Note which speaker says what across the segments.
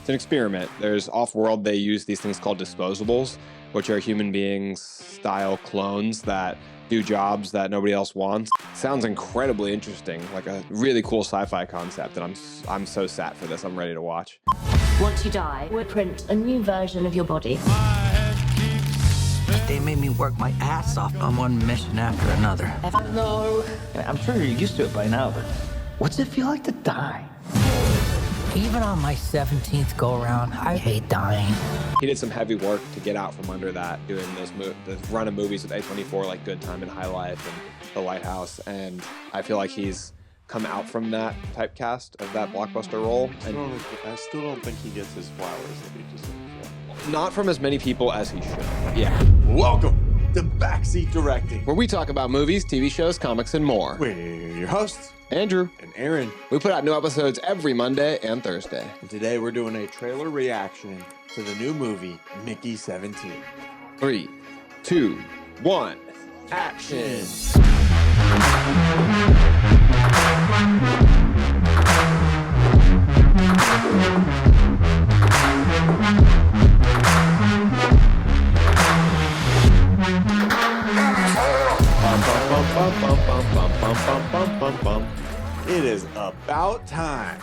Speaker 1: It's an experiment. There's off-world, they use these things called disposables, which are human beings style clones that do jobs that nobody else wants. Sounds incredibly interesting, like a really cool sci-fi concept, and I'm so sat for this. I'm ready to watch.
Speaker 2: Once you die, we'll print a new version of your body.
Speaker 3: They made me work my ass off on one mission after another.
Speaker 2: No.
Speaker 4: I'm sure you're used to it by now, but what's it feel like to die?
Speaker 3: Even on my 17th go-around, I hate dying.
Speaker 1: He did some heavy work to get out from under that, doing this run of movies with A24, like Good Time and High Life and The Lighthouse, and I feel like he's come out from that typecast of that blockbuster role.
Speaker 5: I still don't think he gets his flowers that he deserves.
Speaker 1: Not from as many people as he should. Yeah.
Speaker 5: Welcome to Backseat Directing,
Speaker 1: Where we talk about movies, TV shows, comics, and more.
Speaker 5: we're your hosts,
Speaker 1: Andrew.
Speaker 5: and Aaron.
Speaker 1: We put out new episodes every Monday and Thursday.
Speaker 5: And today we're doing a trailer reaction to the new movie, Mickey 17.
Speaker 1: 3, 2, 1, action.
Speaker 5: It is about time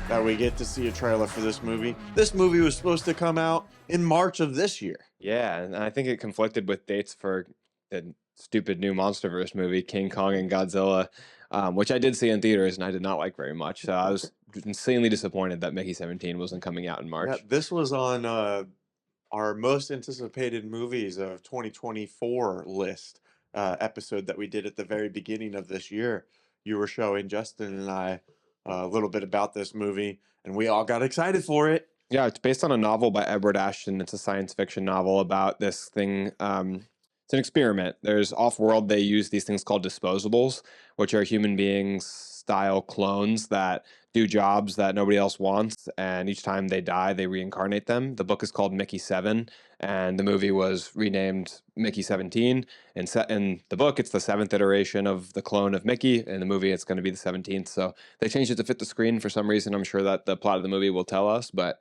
Speaker 5: that we get to see a trailer for this movie. This movie was supposed to come out in March of this year.
Speaker 1: Yeah, and I think it conflicted with dates for the stupid new MonsterVerse movie, King Kong and Godzilla, which I did see in theaters and I did not like very much. So I was insanely disappointed that Mickey 17 wasn't coming out in March.
Speaker 5: Yeah, this was on our most anticipated movies of 2024 list episode that we did at the very beginning of this year. You were showing Justin and I a little bit about this movie, and we all got excited for it.
Speaker 1: Yeah, it's based on a novel by Edward Ashton. It's a science fiction novel about this thing. It's an experiment. There's off-world, they use these things called disposables, which are human beings style clones that do jobs that nobody else wants, and each time they die, they reincarnate them. The book is called Mickey 7, and the movie was renamed Mickey 17. And in the book, it's the 7th iteration of the clone of Mickey. In the movie, it's going to be the 17th. So they changed it to fit the screen for some reason. I'm sure that the plot of the movie will tell us, but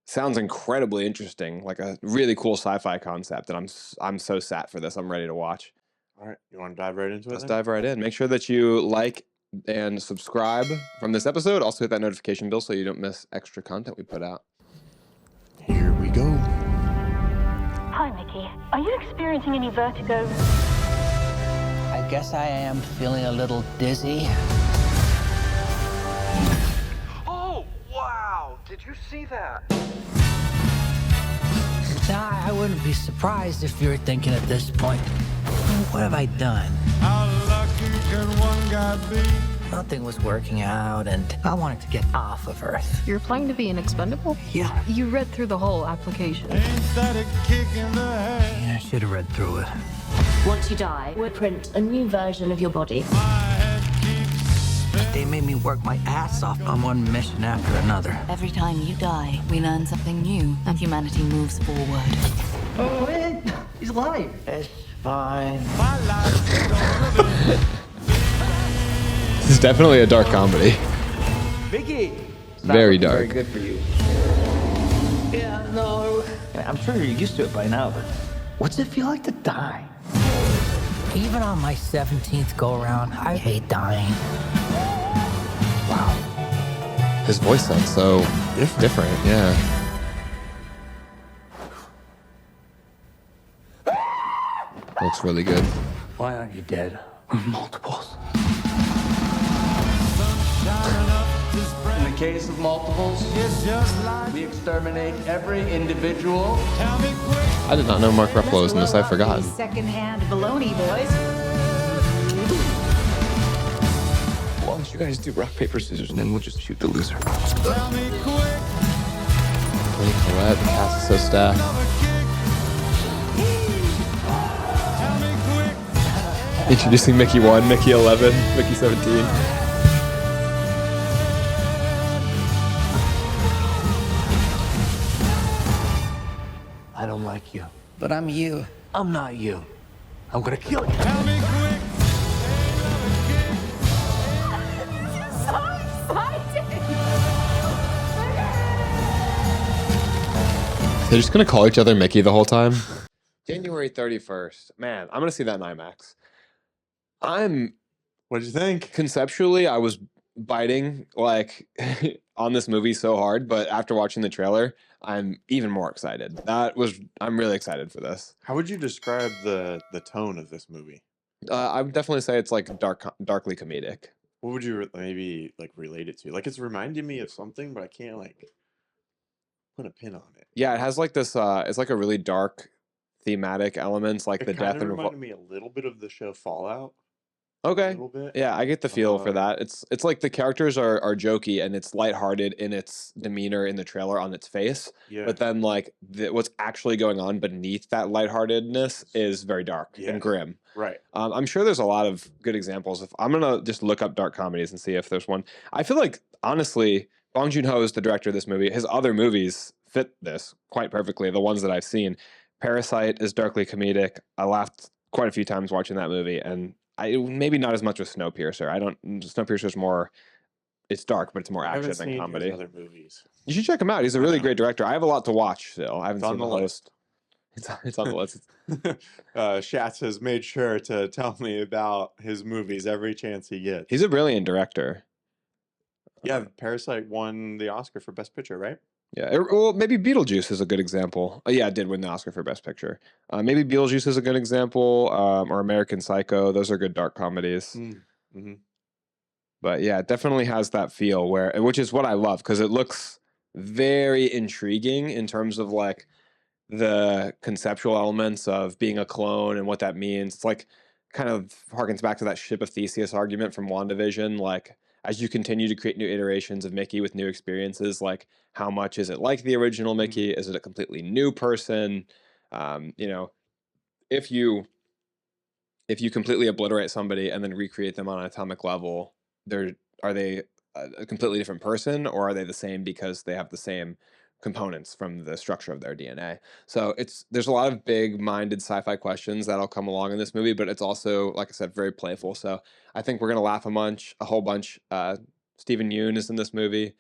Speaker 1: sounds incredibly interesting, like a really cool sci-fi concept, and I'm so sat for this. I'm ready to watch.
Speaker 5: All right, you want to dive right into it?
Speaker 1: Let's
Speaker 5: then?
Speaker 1: dive right in. Make sure that you like and subscribe from this episode. Also hit that notification bell so you don't miss extra content we put out.
Speaker 5: Here we go.
Speaker 2: Hi, Mickey. Are you experiencing any vertigo?
Speaker 3: I guess I am feeling a little dizzy.
Speaker 6: Oh, wow! Did you see that?
Speaker 3: Now, I wouldn't be surprised if you're thinking at this point, what have I done?
Speaker 6: How lucky can one guy be?
Speaker 3: Nothing was working out, and I wanted to get off of Earth.
Speaker 7: You're applying to be an expendable?
Speaker 3: Yeah,
Speaker 7: You read through the whole application.
Speaker 6: Ain't that a kick in the head?
Speaker 3: I should have read through it.
Speaker 2: Once you die, we'll print a new version of your body.
Speaker 6: My head keeps spinning.
Speaker 3: They made me work my ass off on one mission after another.
Speaker 8: Every time you die, we learn something new, and humanity moves forward.
Speaker 4: Oh, man, he's alive.
Speaker 3: It's fine.
Speaker 6: My life's gonna be
Speaker 1: This is definitely a dark comedy.
Speaker 4: Vicky!
Speaker 1: Very
Speaker 4: Very
Speaker 1: dark.
Speaker 4: good for you. Yeah, no. I'm sure you're used to it by now, but what's it feel like to die?
Speaker 3: Even on my 17th go-around, I hate dying.
Speaker 1: Wow. His voice sounds so different. Yeah. Looks really good.
Speaker 4: Why aren't you dead? Multiples.
Speaker 9: In the case of multiples,
Speaker 6: it's just like
Speaker 9: we exterminate every individual.
Speaker 6: tell me quick.
Speaker 1: I did not know Mark Ruffalo was in this. I forgot.
Speaker 8: Secondhand baloney, boys.
Speaker 9: Why don't you guys do rock, paper, scissors, and then we'll just shoot the loser.
Speaker 6: Tell me quick.
Speaker 1: Tony Collette, the cast is so stacked.
Speaker 6: Another kick. Tell me quick.
Speaker 1: Introducing Mickey 1, Mickey 11, Mickey 17.
Speaker 4: I don't like you.
Speaker 3: But I'm you.
Speaker 4: I'm not you. I'm gonna kill you.
Speaker 6: Tell me quick.
Speaker 8: So excited!
Speaker 1: They're just gonna call each other Mickey the whole time. January 31st. Man, I'm gonna see that in IMAX. I'm
Speaker 5: What did you think?
Speaker 1: conceptually, I was biting like on this movie so hard, but after watching the trailer, I'm even more excited. I'm really excited for this.
Speaker 5: How would you describe the tone of this movie?
Speaker 1: I would definitely say it's like darkly comedic.
Speaker 5: What would you maybe like relate it to? Like it's reminding me of something, but I can't like put a pin on it.
Speaker 1: Yeah, it has like this. It's like a really dark thematic elements, like
Speaker 5: It
Speaker 1: the
Speaker 5: kind
Speaker 1: death
Speaker 5: of
Speaker 1: and
Speaker 5: reminded me a little bit of the show Fallout. A
Speaker 1: okay.
Speaker 5: little bit.
Speaker 1: Yeah, I get the feel for
Speaker 5: Um,
Speaker 1: that. It's like the characters are jokey and it's lighthearted in its demeanor in the trailer on its face.
Speaker 5: Yeah.
Speaker 1: But then like what's actually going on beneath that lightheartedness is very dark
Speaker 5: Yeah.
Speaker 1: and grim.
Speaker 5: Right.
Speaker 1: I'm sure there's a lot of good examples. If I'm gonna just look up dark comedies and see if there's one. I feel like honestly, Bong Joon-ho is the director of this movie. His other movies fit this quite perfectly. The ones that I've seen, Parasite is darkly comedic. I laughed quite a few times watching that movie, and I maybe not as much with Snowpiercer. Snowpiercer's more. It's dark, but it's more
Speaker 5: I haven't
Speaker 1: action than
Speaker 5: seen his
Speaker 1: comedy.
Speaker 5: other movies.
Speaker 1: You should check him out. He's a
Speaker 5: I
Speaker 1: really
Speaker 5: know.
Speaker 1: great director. I have a lot to watch still. I haven't
Speaker 5: It's on
Speaker 1: seen the
Speaker 5: the list.
Speaker 1: host. It's on the list.
Speaker 5: Schatz has made sure to tell me about his movies every chance he gets.
Speaker 1: He's a brilliant director.
Speaker 5: Yeah, Parasite won the Oscar for Best Picture, right?
Speaker 1: Yeah, well, maybe Beetlejuice is a good example. Yeah, it did win the Oscar for Best Picture. Maybe Beetlejuice is a good example, or American Psycho. Those are good dark comedies.
Speaker 5: Mm-hmm.
Speaker 1: But yeah, it definitely has that feel which is what I love because it looks very intriguing in terms of like the conceptual elements of being a clone and what that means. It's like kind of harkens back to that ship of Theseus argument from WandaVision. Like as you continue to create new iterations of Mickey with new experiences, like how much is it like the original Mickey? Is it a completely new person? You know, if you completely obliterate somebody and then recreate them on an atomic level, are they a completely different person, or are they the same because they have the same components from the structure of their DNA? So there's a lot of big-minded sci-fi questions that'll come along in this movie, but it's also, like I said, very playful. So I think we're gonna laugh a whole bunch. Stephen Yeun is in this movie.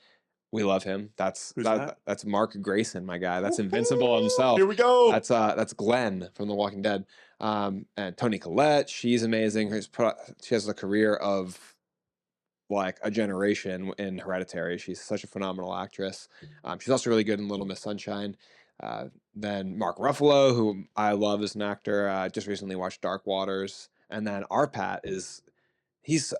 Speaker 1: We love him. That's Mark Grayson, my guy. That's Invincible himself.
Speaker 5: Here we go.
Speaker 1: That's Glenn from The Walking Dead. And Toni Collette, she's amazing. She has a career of like a generation in Hereditary. She's such a phenomenal actress. She's also really good in Little Miss Sunshine. Then Mark Ruffalo, who I love as an actor. Just recently watched Dark Waters. And then Arpat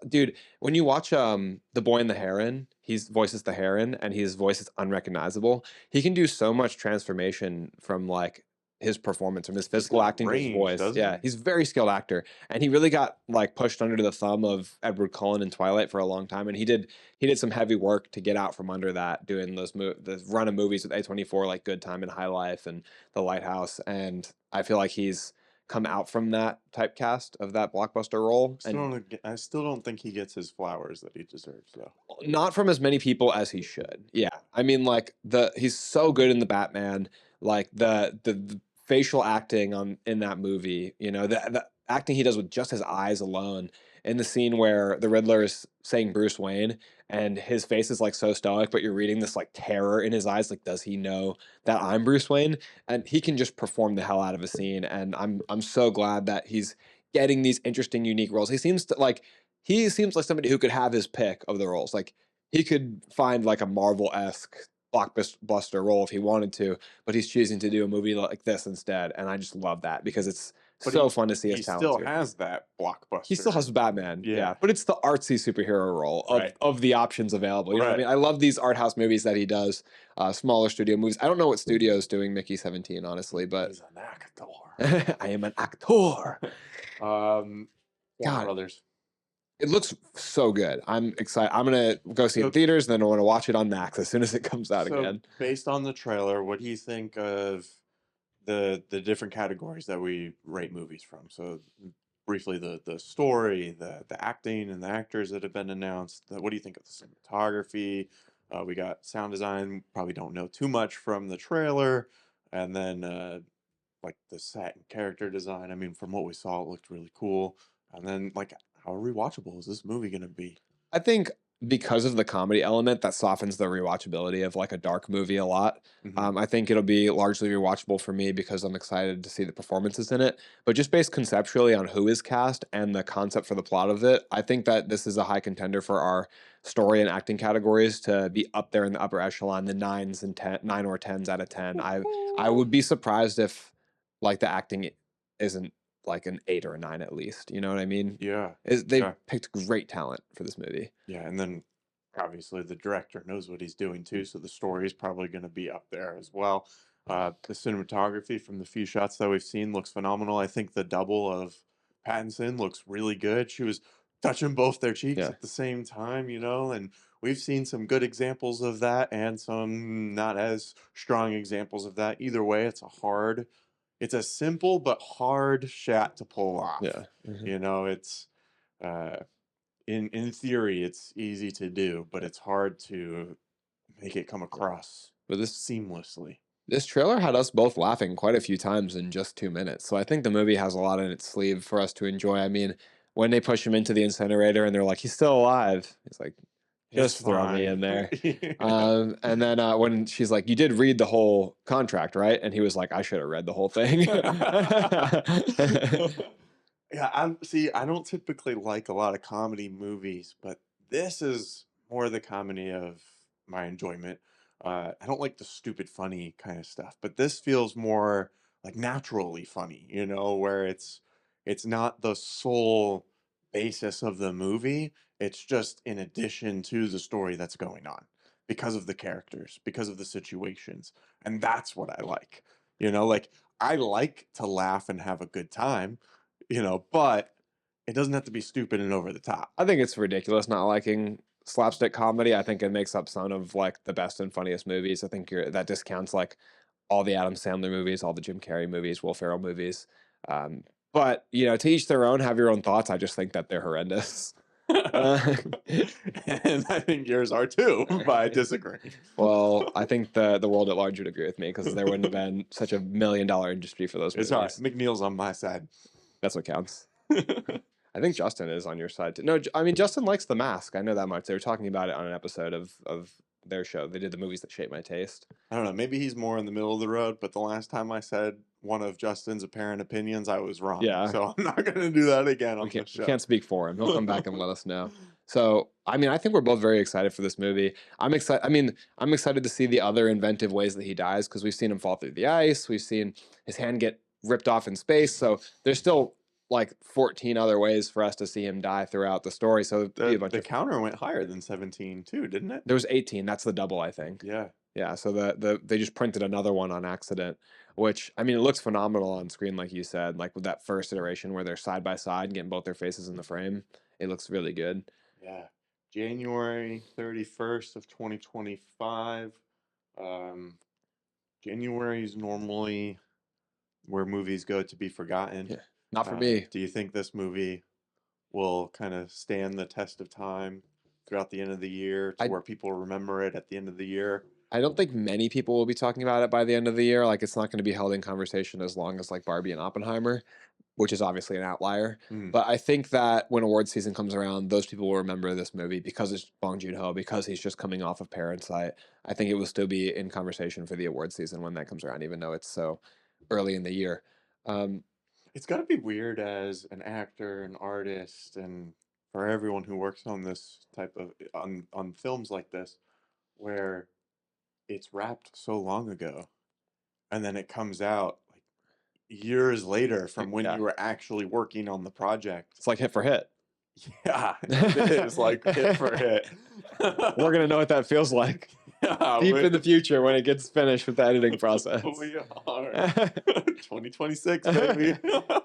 Speaker 1: dude, when you watch The Boy and the Heron, he voices the heron and his voice is unrecognizable. He can do so much transformation from like his performance, from his physical acting to his voice. Yeah, he's a very skilled actor, and he really got like pushed under the thumb of Edward Cullen in Twilight for a long time, and he did some heavy work to get out from under that, doing the run of movies with A24 like Good Time and High Life and The Lighthouse, and I feel like he's come out from that typecast of that blockbuster role.
Speaker 5: I still don't think he gets his flowers that he deserves, though.
Speaker 1: Not from as many people as he should. Yeah, I mean, like he's so good in the Batman. Like the facial acting in that movie, you know, the acting he does with just his eyes alone in the scene where the Riddler is saying Bruce Wayne and his face is like so stoic, but you're reading this like terror in his eyes. Like, does he know that I'm Bruce Wayne? And he can just perform the hell out of a scene. And I'm so glad that he's getting these interesting, unique roles. He seems like somebody who could have his pick of the roles. Like he could find like a Marvel-esque blockbuster role if he wanted to, but he's choosing to do a movie like this instead, and I just love that because it's fun to see his talent.
Speaker 5: He still has that blockbuster.
Speaker 1: He still has Batman, yeah, but it's the artsy superhero role of the options available. You know what I mean? I love these art house movies that he does, smaller studio movies. I don't know what studio is doing Mickey 17, honestly, but
Speaker 5: he's an actor.
Speaker 1: I am an actor.
Speaker 5: Warner Brothers.
Speaker 1: It looks so good. I'm excited. I'm gonna go see it in theaters, and then I want to watch it on Max as soon as it comes out again.
Speaker 5: Based on the trailer, what do you think of the different categories that we rate movies from? So briefly, the story, the acting, and the actors that have been announced. What do you think of the cinematography? We got sound design. Probably don't know too much from the trailer, and then like the set and character design. I mean, from what we saw, it looked really cool. And then like, how rewatchable is this movie going to be?
Speaker 1: I think because of the comedy element that softens the rewatchability of like a dark movie a lot.
Speaker 5: Mhm.
Speaker 1: I think it'll be largely rewatchable for me because I'm excited to see the performances in it. But just based conceptually on who is cast and the concept for the plot of it, I think that this is a high contender for our story and acting categories to be up there in the upper echelon, the 9 or 10s out of 10. I would be surprised if like the acting isn't like an 8 or a 9 at least. You know what I mean?
Speaker 5: Yeah.
Speaker 1: They
Speaker 5: Yeah.
Speaker 1: picked great talent for this movie.
Speaker 5: Yeah, and then obviously the director knows what he's doing too, so the story is probably going to be up there as well. The cinematography from the few shots that we've seen looks phenomenal. I think the double of Pattinson looks really good. She was touching both their cheeks
Speaker 1: Yeah.
Speaker 5: at the same time, and we've seen some good examples of that and some not as strong examples of that. Either way, it's a simple but hard shot to pull off.
Speaker 1: Yeah. Mhm.
Speaker 5: It's uh in theory it's easy to do, but it's hard to make it come across
Speaker 1: But
Speaker 5: seamlessly.
Speaker 1: this trailer had us both laughing quite a few times in just 2 minutes. So I think the movie has a lot in its sleeve for us to enjoy. I mean, when they push him into the incinerator and they're like, he's still alive. He's like,
Speaker 5: It's
Speaker 1: just throw me
Speaker 5: fine.
Speaker 1: in there.
Speaker 5: Yeah.
Speaker 1: And then when she's like, you did read the whole contract, right? And he was like, I should have read the whole thing.
Speaker 5: Yeah, I don't typically like a lot of comedy movies, but this is more the comedy of my enjoyment. I don't like the stupid funny kind of stuff, but this feels more like naturally funny, where it's not the sole basis of the movie. It's just in addition to the story that's going on because of the characters, because of the situations. And that's what I like. Like I like to laugh and have a good time, but it doesn't have to be stupid and over the top.
Speaker 1: I think it's ridiculous not liking slapstick comedy. I think it makes up some of like the best and funniest movies. I think that discounts like all the Adam Sandler movies, all the Jim Carrey movies, Will Ferrell movies. But to each their own. Have your own thoughts. I just think that they're horrendous.
Speaker 5: And I think yours are too, but I disagree.
Speaker 1: Well, I think the world at large would agree with me because there wouldn't have been such $1 million industry for those
Speaker 5: It's
Speaker 1: movies.
Speaker 5: all right. McNeil's on my side.
Speaker 1: That's what counts. I think Justin is on your side too. No, I mean Justin likes The Mask. I know that much. They were talking about it on an episode of their show. They did the movies that shape my taste.
Speaker 5: I don't know. Maybe he's more in the middle of the road, but the last time I said one of Justin's apparent opinions, I was wrong.
Speaker 1: Yeah.
Speaker 5: So I'm not going to do that again on the show.
Speaker 1: We can't speak for him. He'll come back and let us know. So, I mean, I think we're both very excited for this movie. I'm excited. I mean, I'm excited to see the other inventive ways that he dies because we've seen him fall through the ice. We've seen his hand get ripped off in space. So there's still like 14 other ways for us to see him die throughout the story. So
Speaker 5: the counter went higher than 17 too, didn't it?
Speaker 1: There was 18. That's the double, I think.
Speaker 5: Yeah.
Speaker 1: Yeah. So they just printed another one on accident, which I mean, it looks phenomenal on screen, like you said, like with that first iteration where they're side by side, getting both their faces in the frame. It looks really good.
Speaker 5: Yeah. January 31st of 2025. January is normally where movies go to be forgotten.
Speaker 1: Yeah. Not for me.
Speaker 5: Do you think this movie will kind of stand the test of time throughout the end of the year to where people remember it at the end of the year?
Speaker 1: I don't think many people will be talking about it by the end of the year. Like it's not going to be held in conversation as long as like Barbie and Oppenheimer, which is obviously an outlier. But I think that when award season comes around, those people will remember this movie because it's Bong Joon-ho, because he's just coming off of Parasite. I think it will still be in conversation for the award season when that comes around, even though it's so early in the year.
Speaker 5: It's got to be weird as an actor, an artist, and for everyone who works on this type of on films like this, where it's wrapped so long ago, and then it comes out like years later from when you were actually working on the project.
Speaker 1: It's like hit for hit.
Speaker 5: Yeah, it is like hit for hit.
Speaker 1: We're gonna know what that feels like deep in the future when it gets finished with the editing process.
Speaker 5: We are 2026, baby.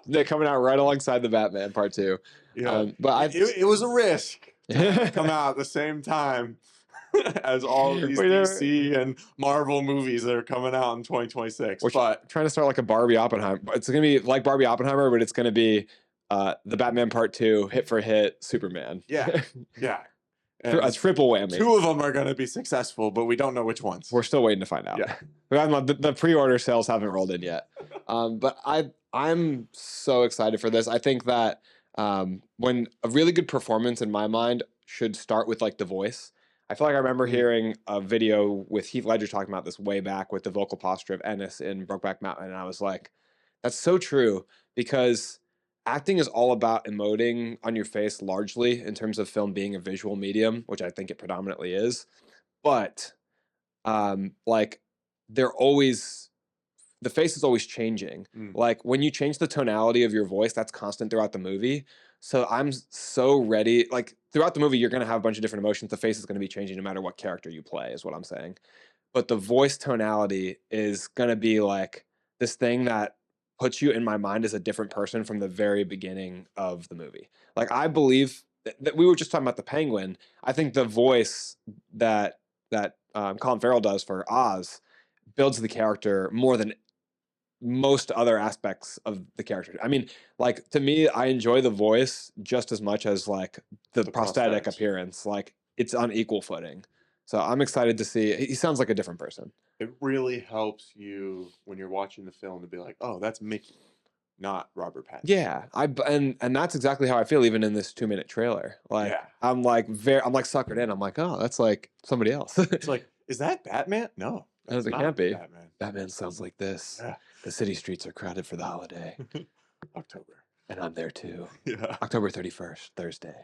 Speaker 1: They're coming out right alongside the Batman Part 2.
Speaker 5: Yeah,
Speaker 1: but
Speaker 5: it was a risk to come out at the same time as all these DC and Marvel movies that are coming out in 2026.
Speaker 1: But trying to start like a Barbie Oppenheimer. It's gonna be like Barbie Oppenheimer, but it's gonna be the Batman Part 2, hit for hit, Superman.
Speaker 5: Yeah, yeah.
Speaker 1: A triple whammy.
Speaker 5: Two of them are going to be successful, but we don't know which ones.
Speaker 1: We're still waiting to find out.
Speaker 5: Yeah.
Speaker 1: The pre-order sales haven't rolled in yet. But I'm so excited for this. I think that when a really good performance in my mind should start with like the voice. I feel like I remember hearing a video with Heath Ledger talking about this way back with the vocal posture of Ennis in Brokeback Mountain, and I was like, that's so true, because acting is all about emoting on your face largely in terms of film being a visual medium, which I think it predominantly is. But like they're always, the face is always changing. Like when you change the tonality of your voice, that's constant throughout the movie. So I'm so ready. Like throughout the movie, you're going to have a bunch of different emotions. The face is going to be changing no matter what character you play, is what I'm saying. But the voice tonality is going to be like this thing that puts you in my mind as a different person from the very beginning of the movie. Like I believe that we were just talking about the Penguin. I think the voice that Colin Farrell does for Oz builds the character more than most other aspects of the character. I mean, like to me, I enjoy the voice just as much as like the prosthetic
Speaker 5: prosthetics.
Speaker 1: appearance. Like it's on equal footing. So I'm excited to see. He sounds like a different person.
Speaker 5: It really helps you when you're watching the film to be like, oh, that's Mickey, not Robert Pattinson.
Speaker 1: Yeah, and that's exactly how I feel even in this 2-minute trailer. Like
Speaker 5: Yeah.
Speaker 1: I'm like suckered in. I'm like, oh, that's like somebody else.
Speaker 5: It's like, is that Batman? No,
Speaker 1: I was
Speaker 5: that's
Speaker 1: like,
Speaker 5: not
Speaker 1: can't be.
Speaker 5: Batman.
Speaker 1: Batman sounds like this.
Speaker 5: Yeah.
Speaker 1: The city streets are crowded for the holiday,
Speaker 5: October.
Speaker 1: and I'm there too.
Speaker 5: Yeah.
Speaker 1: October 31st, Thursday.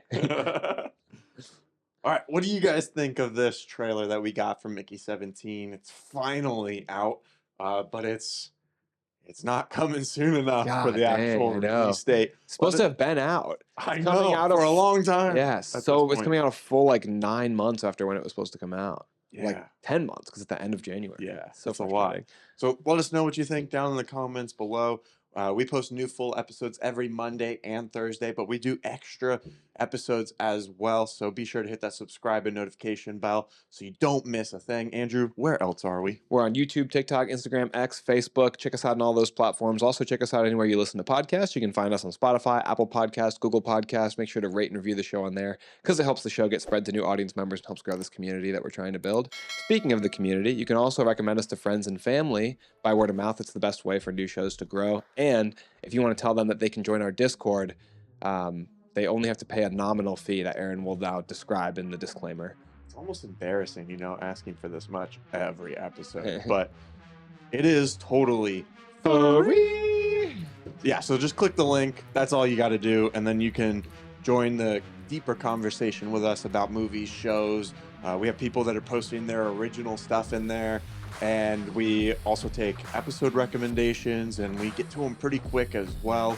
Speaker 5: All right, what do you guys think of this trailer that we got from Mickey 17? It's finally out, but it's not coming soon enough for
Speaker 1: God
Speaker 5: the
Speaker 1: dang,
Speaker 5: actual
Speaker 1: I know.
Speaker 5: release date.
Speaker 1: It's supposed to have been out.
Speaker 5: I
Speaker 1: It's
Speaker 5: know,
Speaker 1: coming out
Speaker 5: for
Speaker 1: of-
Speaker 5: a long time.
Speaker 1: Yes.
Speaker 5: at
Speaker 1: So
Speaker 5: this
Speaker 1: it's
Speaker 5: point.
Speaker 1: coming out a full like 9 months after when it was supposed to come out. Like
Speaker 5: Yeah.
Speaker 1: 10 months because it's the end of January.
Speaker 5: Yeah,
Speaker 1: So
Speaker 5: that's a lot.
Speaker 1: frustrating.
Speaker 5: So let us know what you think down in the comments below. We post new full episodes every Monday and Thursday, but we do extra episodes as well. So be sure to hit that subscribe and notification bell so you don't miss a thing. Andrew, where else are we?
Speaker 1: We're on YouTube, TikTok, Instagram, X, Facebook. Check us out on all those platforms. Also, check us out anywhere you listen to podcasts. You can find us on Spotify, Apple Podcasts, Google Podcasts. Make sure to rate and review the show on there because it helps the show get spread to new audience members and helps grow this community that we're trying to build. Speaking of the community, you can also recommend us to friends and family by word of mouth. It's the best way for new shows to grow. And if you want to tell them that they can join our Discord, they only have to pay a nominal fee that Aaron will now describe in the disclaimer.
Speaker 5: It's almost embarrassing, asking for this much every episode, but it is totally free. Yeah, so just click the link. That's all you got to do, and then you can join the deeper conversation with us about movies, shows. We have people that are posting their original stuff in there, and we also take episode recommendations, and we get to them pretty quick as well.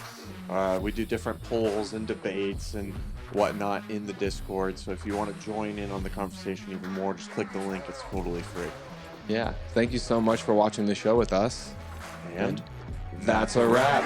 Speaker 5: We do different polls and debates and whatnot in the Discord. So if you want to join in on the conversation even more, just click the link. It's totally free.
Speaker 1: Yeah. Thank you so much for watching the show with us.
Speaker 5: And
Speaker 1: That's a wrap.